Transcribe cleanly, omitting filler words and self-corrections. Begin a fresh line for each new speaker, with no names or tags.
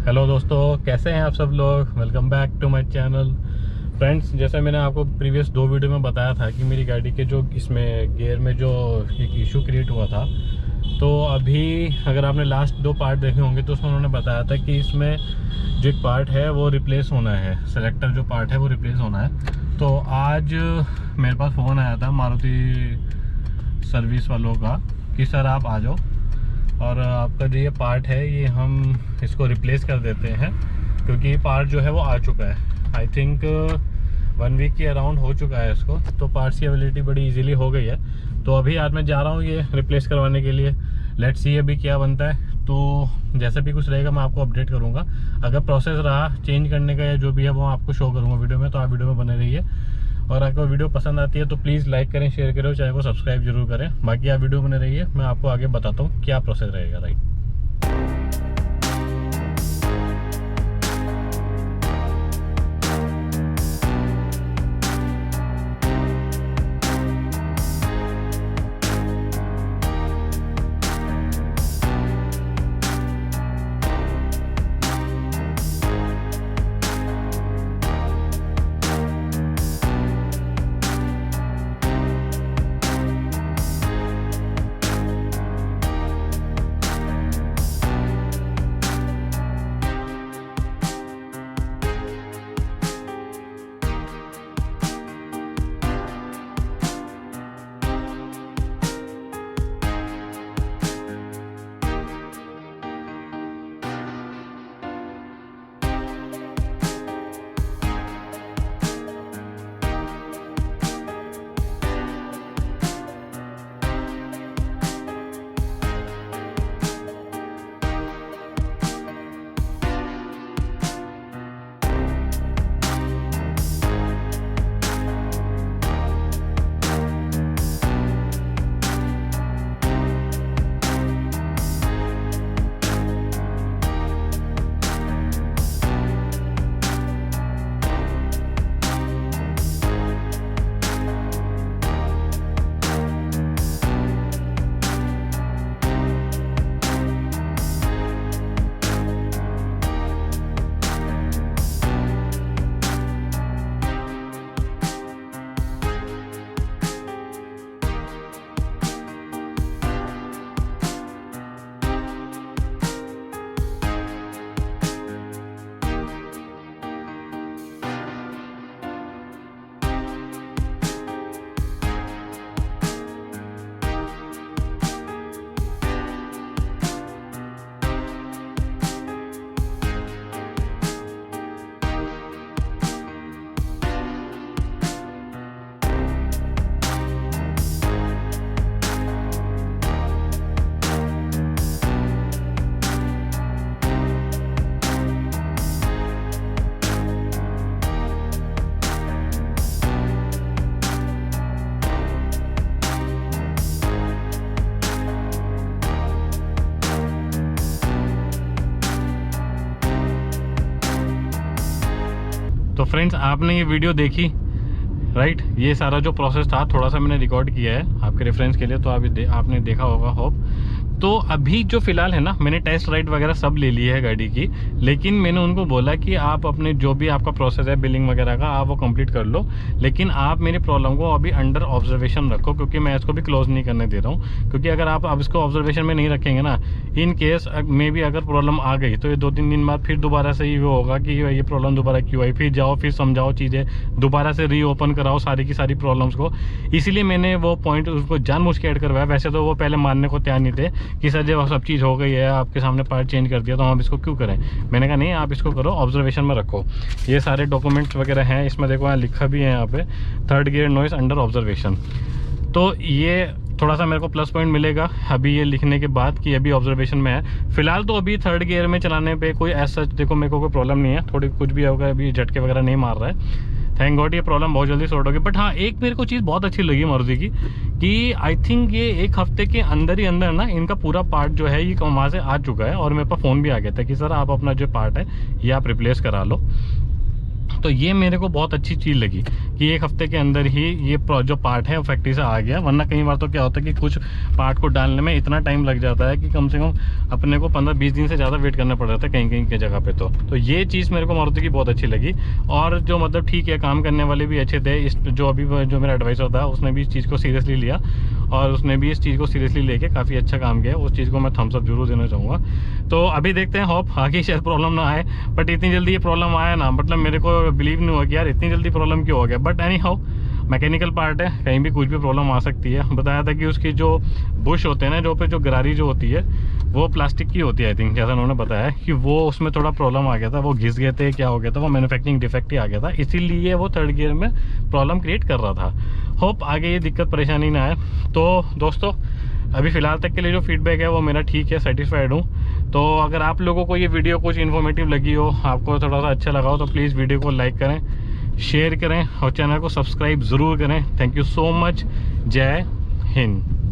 Hello दोस्तों, कैसे हैं आप सब लोग। Welcome back to my channel. Friends, जैसे मैंने आपको प्रीवियस 2 वीडियो में बताया था कि मेरी गाड़ी के जो इसमें गियर में जो एक इशू क्रिएट हुआ था, तो अभी अगर आपने लास्ट 2 पार्ट देखे होंगे तो उसमें उन्होंने बताया था कि इसमें जो एक पार्ट है वो रिप्लेस होना है। सेलेक्टर जो पार्ट है वो रिप्लेस होना है। तो आज मेरे पास फ़ोन आया था मारुति सर्विस वालों का कि सर आप आ जाओ और आपका जो ये पार्ट है ये हम इसको रिप्लेस कर देते हैं, क्योंकि ये पार्ट जो है वो आ चुका है। आई थिंक 1 वीक के अराउंड हो चुका है इसको, तो पार्ट्स की अवेलेबिलिटी बड़ी इजीली हो गई है। तो अभी आज मैं जा रहा हूँ ये रिप्लेस करवाने के लिए। लेट्स सी अभी क्या बनता है। तो जैसा भी कुछ रहेगा मैं आपको अपडेट करूँगा। अगर प्रोसेस रहा चेंज करने का या जो भी है वो आपको शो करूँगा वीडियो में, तो आप वीडियो में बने रहिए। और अगर वीडियो पसंद आती है तो प्लीज़ लाइक करें, शेयर करें, चैनल को सब्सक्राइब जरूर करें। बाकी आप वीडियो बने रहिए, मैं आपको आगे बताता हूँ क्या प्रोसेस रहेगा। राइट, तो फ्रेंड्स आपने ये वीडियो देखी, राइट। ये सारा जो प्रोसेस था थोड़ा सा मैंने रिकॉर्ड किया है आपके रेफरेंस के लिए, तो आपने देखा होगा होप। तो अभी जो फिलहाल है ना, मैंने टेस्ट राइड वगैरह सब ले ली है गाड़ी की, लेकिन मैंने उनको बोला कि आप अपने जो भी आपका प्रोसेस है बिलिंग वगैरह का आप वो कंप्लीट कर लो, लेकिन आप मेरी प्रॉब्लम को अभी अंडर ऑब्जर्वेशन रखो, क्योंकि मैं इसको भी क्लोज नहीं करने दे रहा हूँ। क्योंकि अगर आप अब इसको ऑब्जर्वेशन में नहीं रखेंगे ना, इन केस मे भी अगर प्रॉब्लम आ गई तो ये 2-3 दिन बाद फिर दोबारा से ही वो होगा कि ये प्रॉब्लम दोबारा क्यों आई। फिर जाओ, फिर समझाओ चीज़ें, दोबारा से रीओपन कराओ सारी की सारी प्रॉब्लम्स को। इसीलिए मैंने वो पॉइंट उसको जानबूझ के ऐड करवाया। वैसे तो वो पहले मानने को तैयार नहीं थे कि सर जब सब चीज़ हो गई है, आपके सामने पार्ट चेंज कर दिया, तो हम इसको क्यों करें। मैंने कहा नहीं, आप इसको करो, ऑब्जर्वेशन में रखो। ये सारे डॉक्यूमेंट्स वगैरह हैं इसमें, देखो यहाँ लिखा भी है यहाँ पे 3rd gear noise under observation. तो ये थोड़ा सा मेरे को प्लस पॉइंट मिलेगा अभी ये लिखने के बाद कि अभी ऑब्जर्वेशन में है। फिलहाल तो अभी 3rd गियर में चलाने पे कोई ऐसा देखो मेरे को कोई प्रॉब्लम नहीं है, थोड़ी कुछ भी होगा, अभी झटके वगैरह नहीं मार रहा है। थैंक गॉड ये प्रॉब्लम बहुत जल्दी सॉर्ट होगी। बट हाँ, एक मेरे को चीज़ बहुत अच्छी लगी मारुति की कि आई थिंक ये 1 हफ्ते के अंदर ही अंदर ना इनका पूरा पार्ट जो है ये वहाँ से आ चुका है। और मेरे पास फ़ोन भी आ गया था कि सर आप अपना जो पार्ट है ये आप रिप्लेस करा लो। तो ये मेरे को बहुत अच्छी चीज़ लगी कि 1 हफ्ते के अंदर ही ये जो पार्ट है वो फैक्ट्री से आ गया। वरना कई बार तो क्या होता है कि कुछ पार्ट को डालने में इतना टाइम लग जाता है कि कम से कम अपने को 15-20 दिन से ज़्यादा वेट करना पड़ रहा था कहीं कहीं की जगह पे। तो ये चीज़ मेरे को मारुति की बहुत अच्छी लगी। और जो मतलब ठीक है, काम करने वाले भी अच्छे थे। इस जो मेरा एडवाइसर था उसने भी इस चीज़ को सीरियसली लिया और उसने भी इस चीज़ को सीरियसली लेके काफ़ी अच्छा काम किया। उस चीज़ को मैं थम्स अप जरूर देना चाहूँगा। तो अभी देखते हैं, होप आगे शायद प्रॉब्लम ना आए। बट इतनी जल्दी ये प्रॉब्लम आया ना, मतलब मेरे को बिलीव नहीं हुआ कि यार इतनी जल्दी प्रॉब्लम क्यों हो गया। But any how mechanical part है, कहीं भी कुछ भी प्रॉब्लम आ सकती है। बताया था कि उसकी जो बुश होते हैं ना, जो गरारी जो होती है वो प्लास्टिक की होती है। आई थिंक जैसा उन्होंने बताया कि वो उसमें थोड़ा प्रॉब्लम आ गया था, वो घिस गए थे, क्या हो गया था, वो मैन्युफैक्चरिंग डिफेक्ट ही आ गया था, इसीलिए वो 3rd गियर में प्रॉब्लम क्रिएट कर रहा था। होप आगे ये दिक्कत परेशानी ना आए। तो दोस्तों अभी फ़िलहाल तक के लिए जो फीडबैक है वो मेरा ठीक है, सेटिस्फाइड हूँ। तो अगर आप लोगों को ये वीडियो कुछ इन्फॉर्मेटिव लगी हो, आपको थोड़ा सा अच्छा लगा हो, तो प्लीज़ वीडियो को लाइक करें, शेयर करें और चैनल को सब्सक्राइब ज़रूर करें। Thank you so much. जय हिंद।